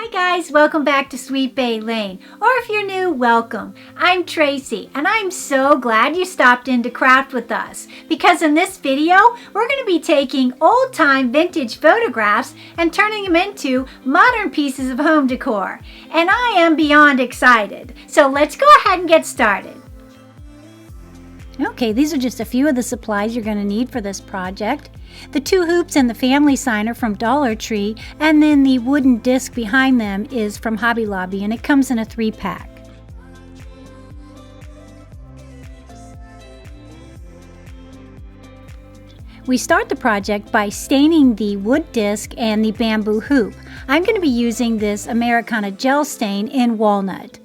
Hi guys, welcome back to Sweet Bay Lane, or if you're new, welcome. I'm Tracy, and I'm so glad you stopped in to craft with us, because in this video, we're going to be taking old-time vintage photographs and turning them into modern pieces of home decor, and I am beyond excited. So let's go ahead and get started. Okay, these are just a few of the supplies you're going to need for this project. The two hoops and the family sign are from Dollar Tree, and then the wooden disc behind them is from Hobby Lobby, and it comes in a 3-pack. We start the project by staining the wood disc and the bamboo hoop. I'm going to be using this Americana gel stain in walnut.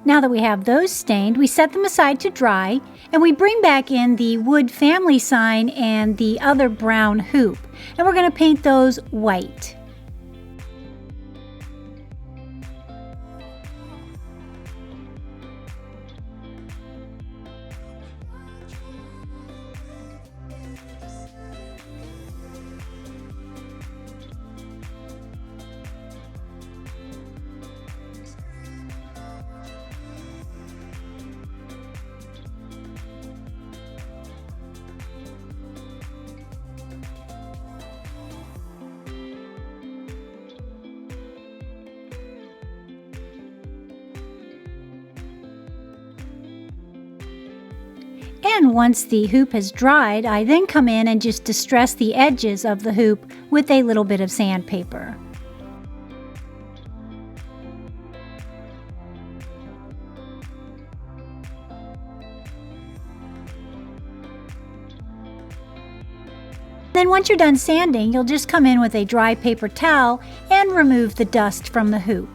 Now that we have those stained, we set them aside to dry, and we bring back in the wood family sign and the other brown hoop, and we're going to paint those white. And once the hoop has dried, I then come in and just distress the edges of the hoop with a little bit of sandpaper. Then once you're done sanding, you'll just come in with a dry paper towel and remove the dust from the hoop.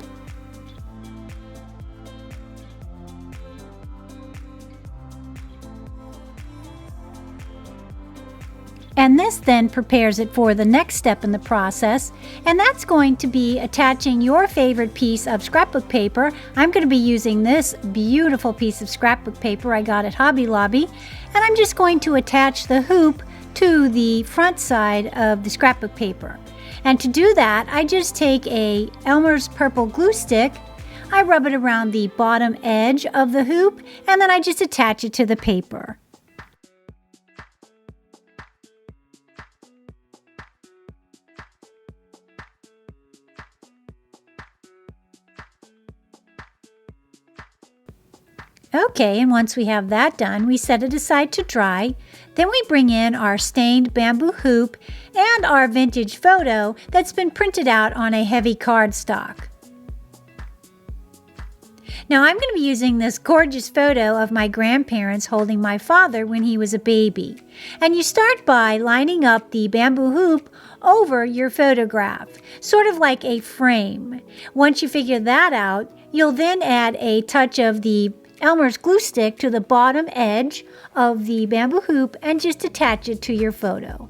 And this then prepares it for the next step in the process, and that's going to be attaching your favorite piece of scrapbook paper. I'm going to be using this beautiful piece of scrapbook paper I got at Hobby Lobby, and I'm just going to attach the hoop to the front side of the scrapbook paper. And to do that, I just take a Elmer's purple glue stick, I rub it around the bottom edge of the hoop, and then I just attach it to the paper. Okay, and once we have that done, we set it aside to dry. Then we bring in our stained bamboo hoop and our vintage photo that's been printed out on a heavy cardstock. Now I'm going to be using this gorgeous photo of my grandparents holding my father when he was a baby. And you start by lining up the bamboo hoop over your photograph, sort of like a frame. Once you figure that out, you'll then add a touch of the Elmer's glue stick to the bottom edge of the bamboo hoop and just attach it to your photo.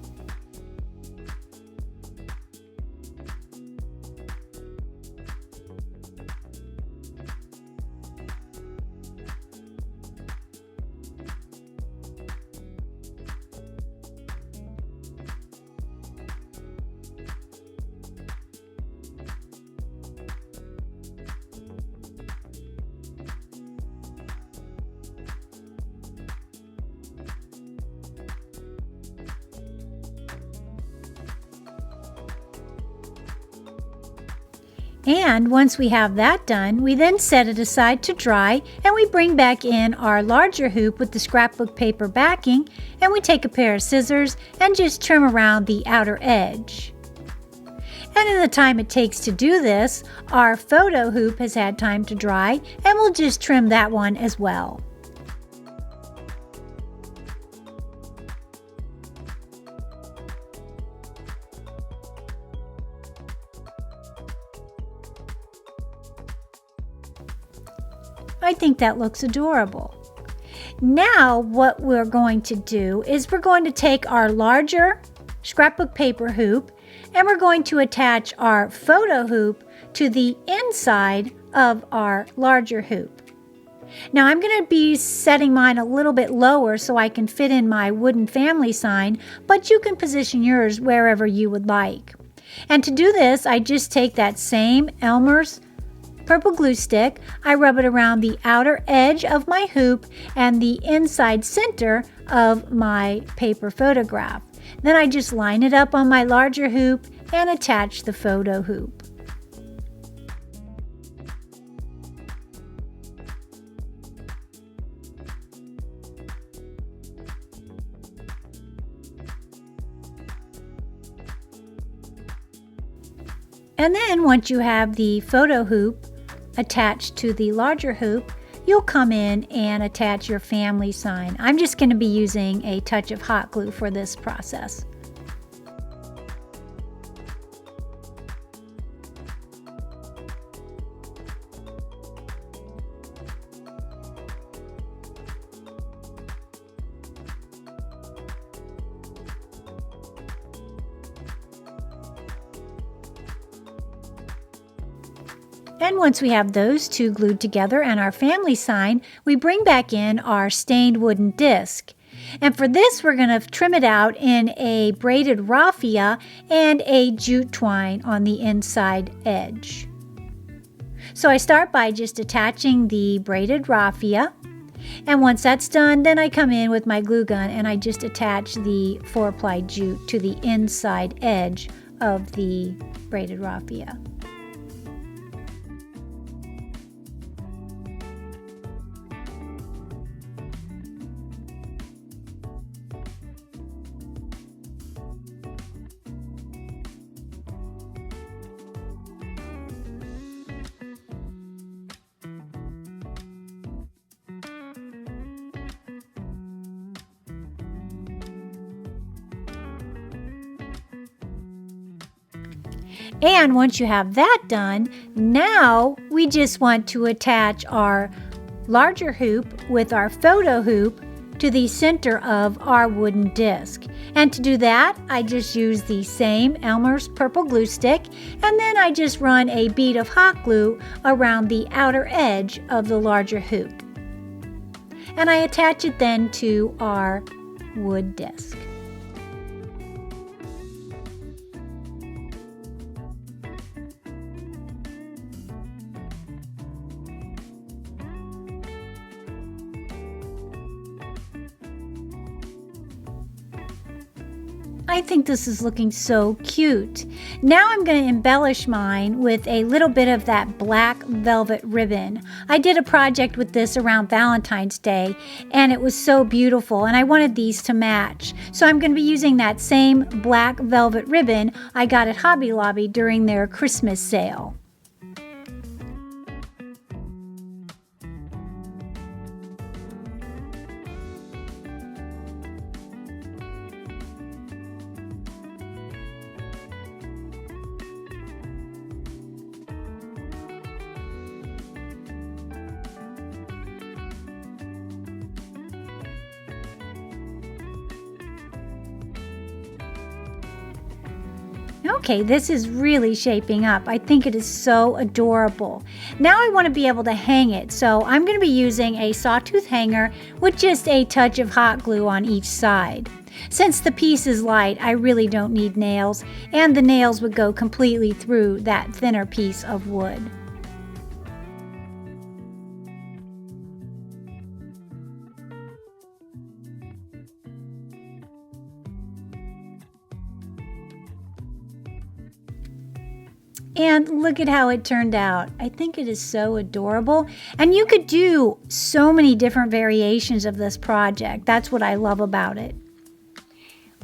And once we have that done, we then set it aside to dry, and we bring back in our larger hoop with the scrapbook paper backing, and we take a pair of scissors and just trim around the outer edge. And in the time it takes to do this, our photo hoop has had time to dry, and we'll just trim that one as well. I think that looks adorable. Now what we're going to do is we're going to take our larger scrapbook paper hoop and we're going to attach our photo hoop to the inside of our larger hoop. Now I'm going to be setting mine a little bit lower so I can fit in my wooden family sign, but you can position yours wherever you would like. And to do this, I just take that same Elmer's purple glue stick, I rub it around the outer edge of my hoop and the inside center of my paper photograph. Then I just line it up on my larger hoop and attach the photo hoop. And then once you have the photo hoop attached to the larger hoop, you'll come in and attach your family sign. I'm just going to be using a touch of hot glue for this process. And once we have those two glued together and our family sign, we bring back in our stained wooden disc. And for this, we're going to trim it out in a braided raffia and a jute twine on the inside edge. So I start by just attaching the braided raffia. And once that's done, then I come in with my glue gun and I just attach the 4-ply jute to the inside edge of the braided raffia. And once you have that done, now we just want to attach our larger hoop with our photo hoop to the center of our wooden disc. And to do that, I just use the same Elmer's purple glue stick, and then I just run a bead of hot glue around the outer edge of the larger hoop. And I attach it then to our wood disc. I think this is looking so cute. Now I'm going to embellish mine with a little bit of that black velvet ribbon. I did a project with this around Valentine's Day and it was so beautiful and I wanted these to match. So I'm going to be using that same black velvet ribbon I got at Hobby Lobby during their Christmas sale. Okay, this is really shaping up. I think it is so adorable. Now I want to be able to hang it, so I'm going to be using a sawtooth hanger with just a touch of hot glue on each side. Since the piece is light, I really don't need nails, and the nails would go completely through that thinner piece of wood. And look at how it turned out. I think it is so adorable. And you could do so many different variations of this project. That's what I love about it.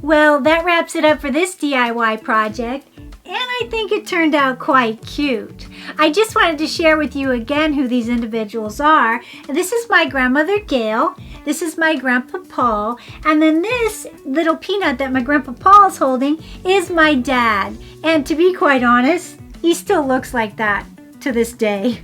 Well, that wraps it up for this DIY project. And I think it turned out quite cute. I just wanted to share with you again who these individuals are. This is my grandmother Gail. This is my grandpa Paul. And then this little peanut that my grandpa Paul is holding is my dad. And to be quite honest, he still looks like that to this day.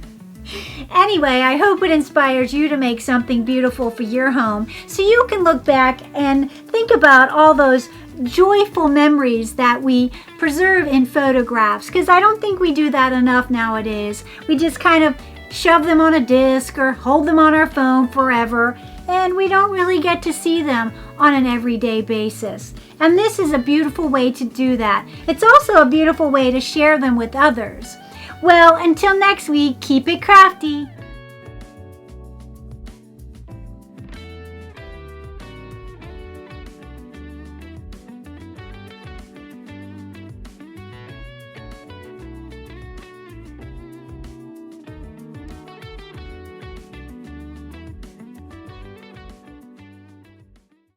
Anyway, I hope it inspires you to make something beautiful for your home so you can look back and think about all those joyful memories that we preserve in photographs, because I don't think we do that enough nowadays. We just kind of shove them on a disc or hold them on our phone forever, and we don't really get to see them on an everyday basis. And this is a beautiful way to do that. It's also a beautiful way to share them with others. Well, until next week, keep it crafty.